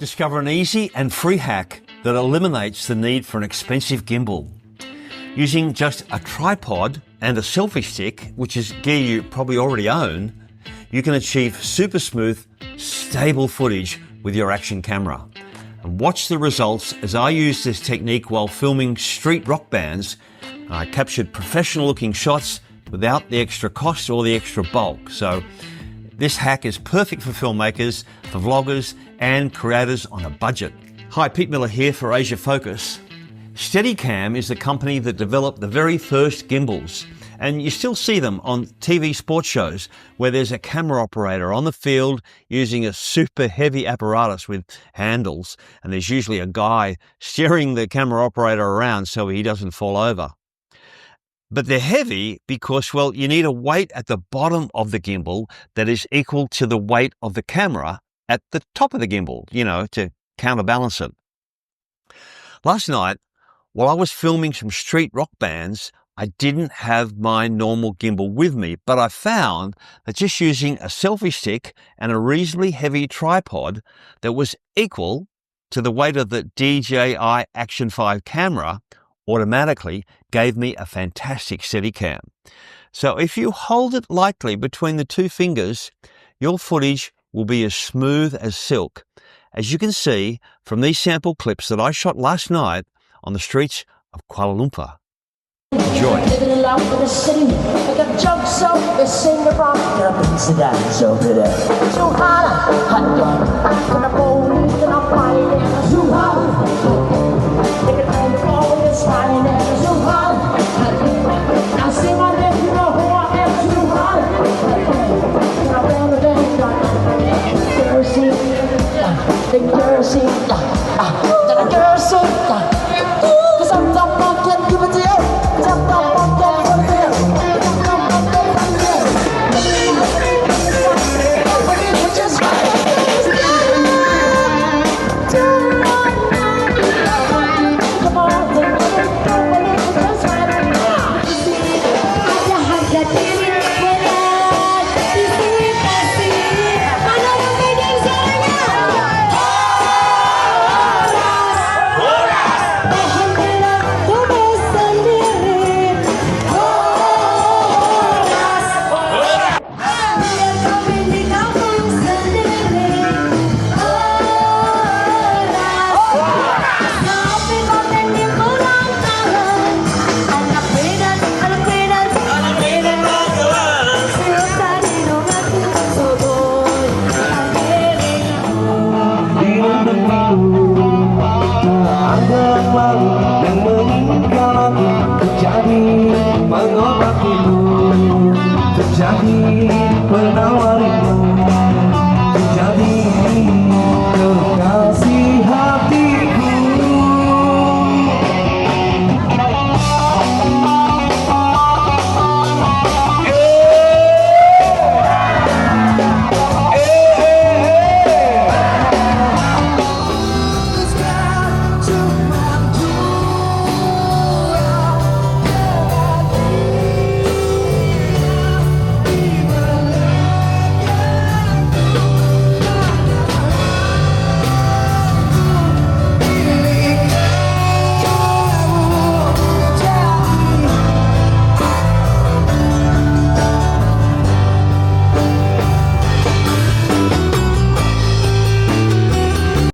Discover an easy and free hack that eliminates the need for an expensive gimbal. Using just a tripod and a selfie stick, which is gear you probably already own, you can achieve super smooth, stable footage with your Action camera. And watch the results as I used this technique while filming street rock bands. I captured professional looking shots without the extra cost or the extra bulk. So this hack is perfect for filmmakers, for vloggers and creators on a budget. Hi, Pete Miller here for Asia Focus. Steadicam is the company that developed the very first gimbals, and you still see them on TV sports shows where there's a camera operator on the field using a super heavy apparatus with handles, and there's usually a guy steering the camera operator around so he doesn't fall over. But they're heavy because, well, you need a weight at the bottom of the gimbal that is equal to the weight of the camera at the top of the gimbal, to counterbalance it. Last night, while I was filming some street rock bands, I didn't have my normal gimbal with me, but I found that just using a selfie stick and a reasonably heavy tripod that was equal to the weight of the DJI Action 5 camera automatically gave me a fantastic Steadicam. So if you hold it lightly between the two fingers, your footage will be as smooth as silk, as you can see from these sample clips that I shot last night on the streets of Kuala Lumpur. Enjoy. Living in love with the city, I got jokes up, they sing the rock, get up and sit down, so bitter. Too hot, hot dog, gonna police and I'm fighting. Too hot, they can hold the phone, it's fine, too hot. Now see my name, you know who I am, too hot. Now I'm the Jersey, cause I'm the one can give it to you.